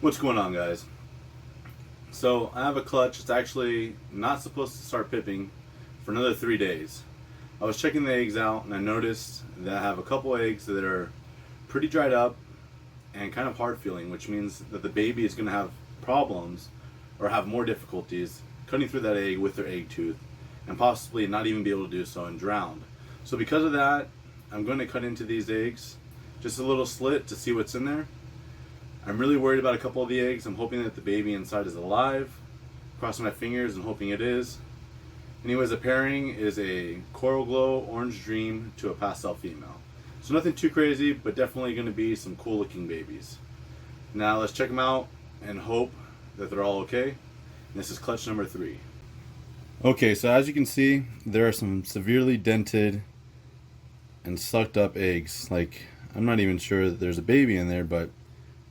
What's going on, guys? So I have a clutch. It's actually not supposed to start pipping for another 3 days. I was checking the eggs out and I noticed that I have a couple eggs that are pretty dried up and kind of hard feeling, which means that the baby is going to have problems or have more difficulties cutting through that egg with their egg tooth and possibly not even be able to do so and drown. So because of that, I'm going to cut into these eggs just a little slit to see what's in there. I'm really worried about a couple of the eggs. I'm hoping that the baby inside is alive. Crossing my fingers and hoping it is. Anyways, the pairing is a Coral Glow Orange Dream to a Pastel female. So nothing too crazy, but definitely going to be some cool looking babies. Now let's check them out and hope that they're all okay. And this is clutch number 3. Okay, so as you can see, there are some severely dented and sucked up eggs. Like, I'm not even sure that there's a baby in there, but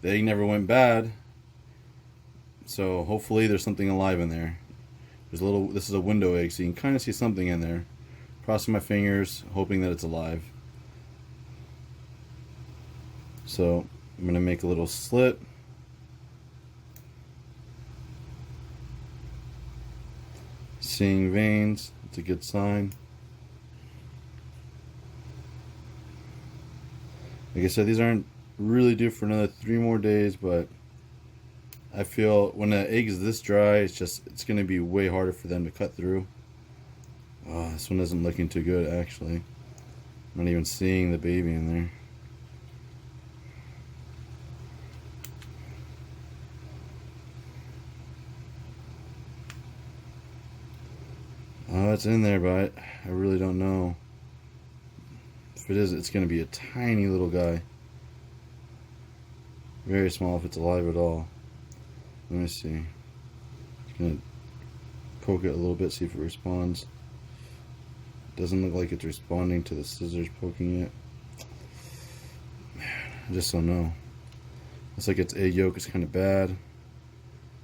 the egg never went bad, so hopefully there's something alive in there. This is a window egg, so you can kind of see something in there. Crossing my fingers, hoping that it's alive. So I'm going to make a little slit. Seeing veins, it's a good sign. Like I said, these aren't really due for another 3 more days, but I feel when the egg is this dry, it's going to be way harder for them to cut through. Oh, this one isn't looking too good, actually. I'm not even seeing the baby in there. Oh, it's in there, but I really don't know. If it is, it's going to be a tiny little guy. Very small if it's alive at all. Let me see. Just gonna poke it a little bit, see if it responds. Doesn't look like it's responding to the scissors poking it. I just don't know. Looks like its egg yolk is kind of bad.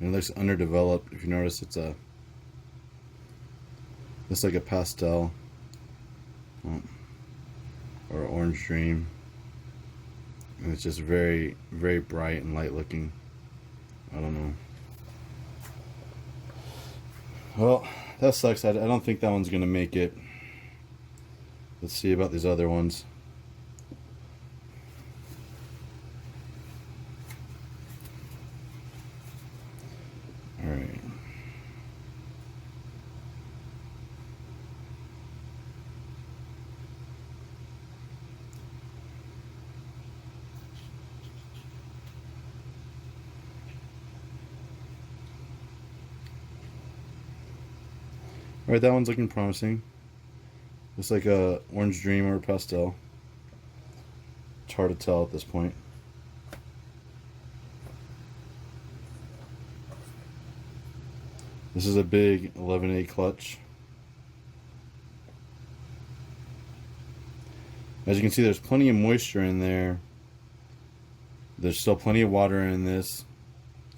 And it looks underdeveloped. If you notice, looks like a pastel. Or orange dream. And it's just very, very bright and light looking. I don't know. Well, that sucks. I don't think that one's going to make it. Let's see about these other ones. Alright. Alright, that one's looking promising. Looks like a orange dream or a pastel. It's hard to tell at this point. This is a big 11A clutch. As you can see, there's plenty of moisture in there. There's still plenty of water in this.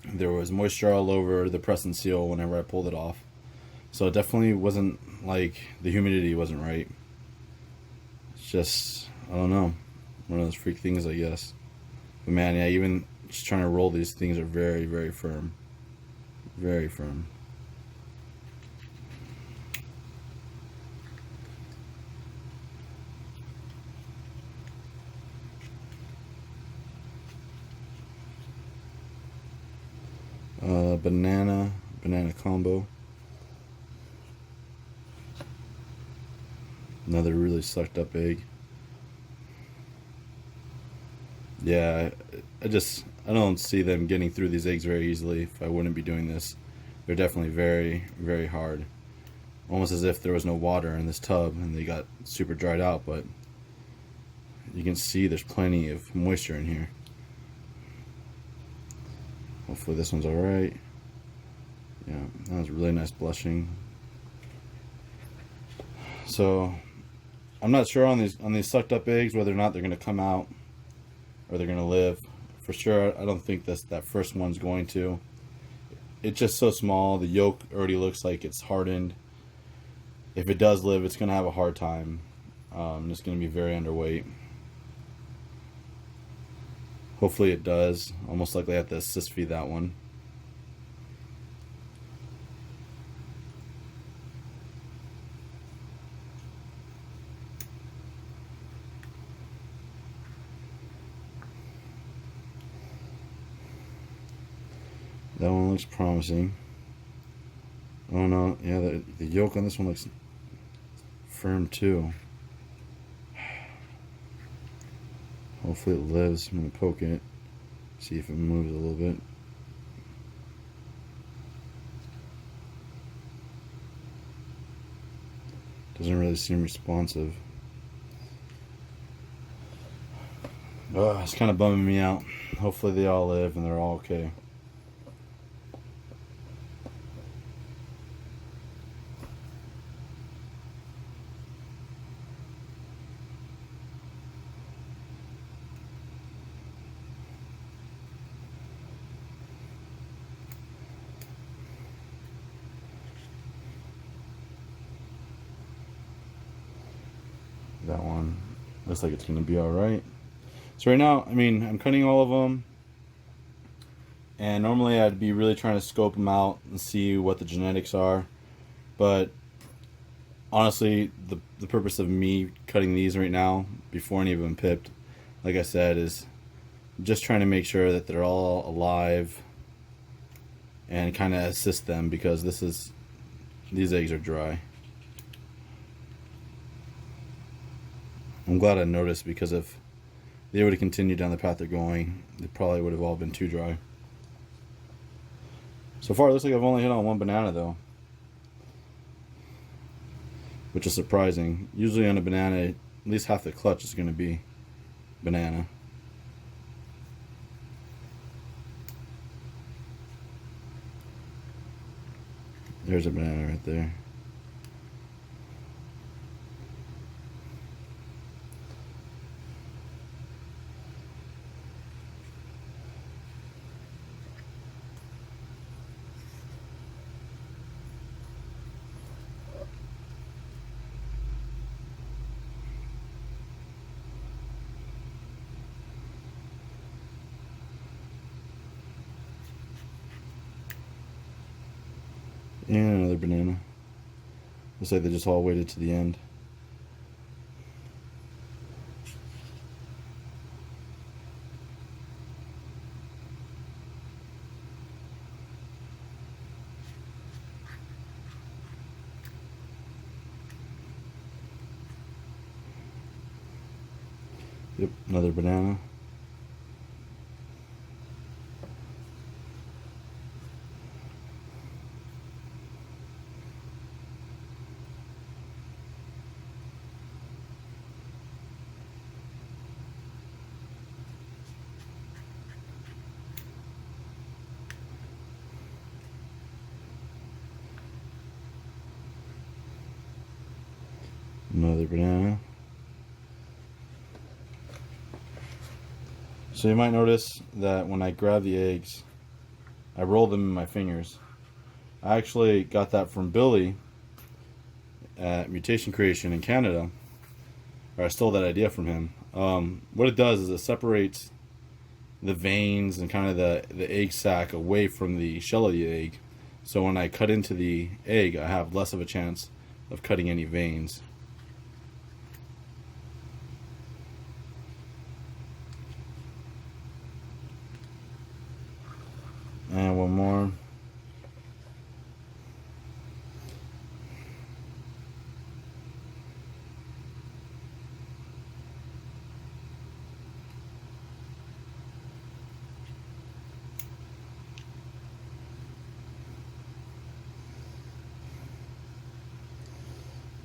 There was moisture all over the press and seal whenever I pulled it off. So it definitely wasn't like the humidity wasn't right. It's just, I don't know, one of those freak things, I guess. But man, yeah, even just trying to roll these things are very, very firm. Very firm. Banana combo. Another really sucked up egg. Yeah, I don't see them getting through these eggs very easily. If I wouldn't be doing this, they're definitely very, very hard. Almost as if there was no water in this tub and they got super dried out, but you can see there's plenty of moisture in here. Hopefully this one's alright. Yeah, that was really nice blushing. So I'm not sure on these sucked up eggs whether or not they're going to come out or they're going to live. For sure, I don't think that first one's going to. It's just so small. The yolk already looks like it's hardened. If it does live, it's going to have a hard time. It's going to be very underweight. Hopefully it does. Almost likely I have to assist feed that one. That one looks promising. Oh no, yeah, the yolk on this one looks firm too. Hopefully it lives. I'm gonna poke it, see if it moves a little bit. Doesn't really seem responsive. Oh, it's kind of bumming me out. Hopefully they all live and they're all okay. That one looks like it's going to be all right. So right now, I mean, I'm cutting all of them, and normally I'd be really trying to scope them out and see what the genetics are, but honestly, the purpose of me cutting these right now before any of them pipped, like I said, is just trying to make sure that they're all alive and kind of assist them, because these eggs are dry. I'm glad I noticed, because if they would have continued down the path they're going, they probably would have all been too dry. So far, it looks like I've only hit on one banana, though, which is surprising. Usually on a banana, at least half the clutch is going to be banana. There's a banana right there. And another banana. Looks like they just all waited to the end. Yep, another banana. Another banana. So you might notice that when I grab the eggs, I roll them in my fingers. I actually got that from Billy at Mutation Creation in Canada, or I stole that idea from him. What it does is it separates the veins and kind of the egg sac away from the shell of the egg. So when I cut into the egg, I have less of a chance of cutting any veins. And one more.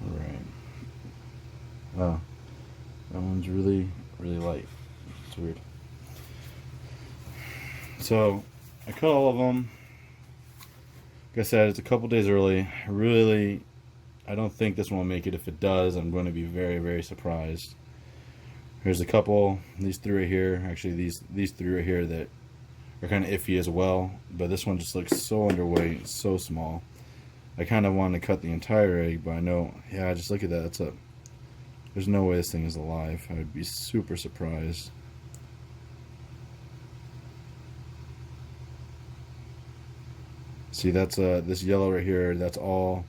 All right. Oh, that one's really, really light. It's weird. So I cut all of them. Like I said, it's a couple days early. I don't think this one will make it. If it does, I'm going to be very, very surprised. Here's a couple. These three right here. Actually, these three right here that are kind of iffy as well. But this one just looks so underweight, so small. I kind of wanted to cut the entire egg, but I know, yeah, just look at that. There's no way this thing is alive. I would be super surprised. See, that's this yellow right here. That's all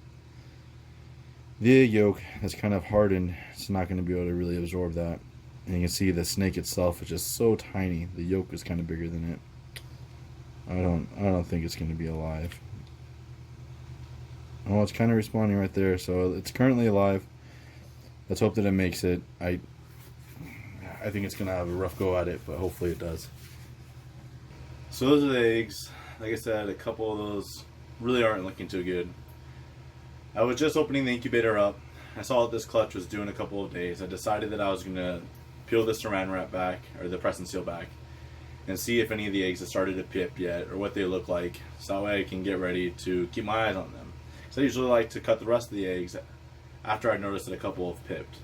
the egg yolk that's kind of hardened. It's not going to be able to really absorb that. And you can see the snake itself is just so tiny. The yolk is kind of bigger than it. I don't think it's going to be alive. Oh, it's kind of responding right there. So it's currently alive. Let's hope that it makes it. I think it's going to have a rough go at it, but hopefully it does. So those are the eggs. Like I said, a couple of those really aren't looking too good. I was just opening the incubator up. I saw that this clutch was due in a couple of days. I decided that I was going to peel the saran wrap back, or the press and seal back, and see if any of the eggs have started to pip yet, or what they look like, so that way I can get ready to keep my eyes on them. So I usually like to cut the rest of the eggs after I noticed that a couple have pipped.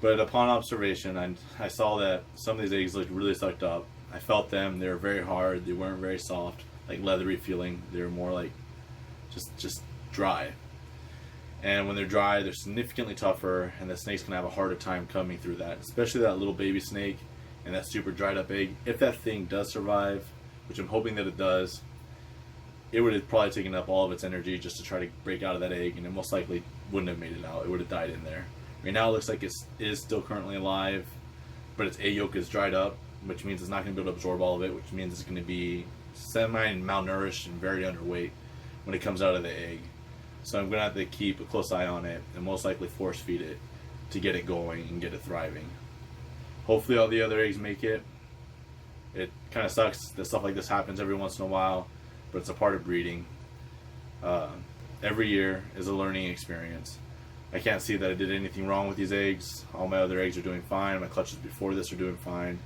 But upon observation, I saw that some of these eggs looked really sucked up. I felt them. They were very hard. They weren't very soft, like leathery feeling. They were more like just dry. And when they're dry, they're significantly tougher, and the snake's gonna have a harder time coming through that, especially that little baby snake and that super dried up egg. If that thing does survive, which I'm hoping that it does, it would have probably taken up all of its energy just to try to break out of that egg, and it most likely wouldn't have made it out. It would have died in there. Right now it looks like it is still currently alive, but its egg yolk is dried up, which means it's not going to be able to absorb all of it, which means it's going to be semi-malnourished and very underweight when it comes out of the egg. So I'm going to have to keep a close eye on it and most likely force feed it to get it going and get it thriving. Hopefully all the other eggs make it. It kind of sucks that stuff like this happens every once in a while, but it's a part of breeding. Every year is a learning experience. I can't see that I did anything wrong with these eggs. All my other eggs are doing fine. My clutches before this are doing fine.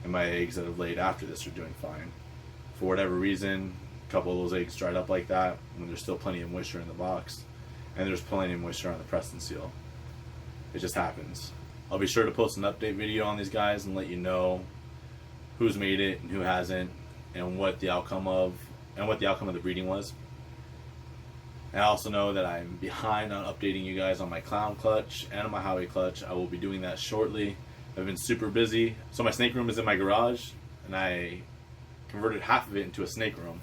And my eggs that have laid after this are doing fine. For whatever reason, a couple of those eggs dried up like that when there's still plenty of moisture in the box. And there's plenty of moisture on the press and seal. It just happens. I'll be sure to post an update video on these guys and let you know who's made it and who hasn't, and what the outcome of the breeding was. And I also know that I'm behind on updating you guys on my clown clutch and on my highway clutch. I will be doing that shortly. I've been super busy. So my snake room is in my garage, and I converted half of it into a snake room.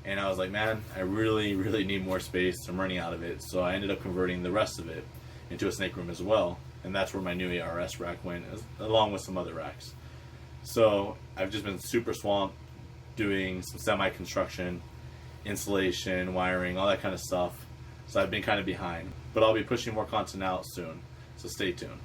And I was like, man, I really, really need more space. I'm running out of it. So I ended up converting the rest of it into a snake room as well. And that's where my new ARS rack went, along with some other racks. So I've just been super swamped doing some semi-construction, installation, wiring, all that kind of stuff. So I've been kind of behind. But I'll be pushing more content out soon. So stay tuned.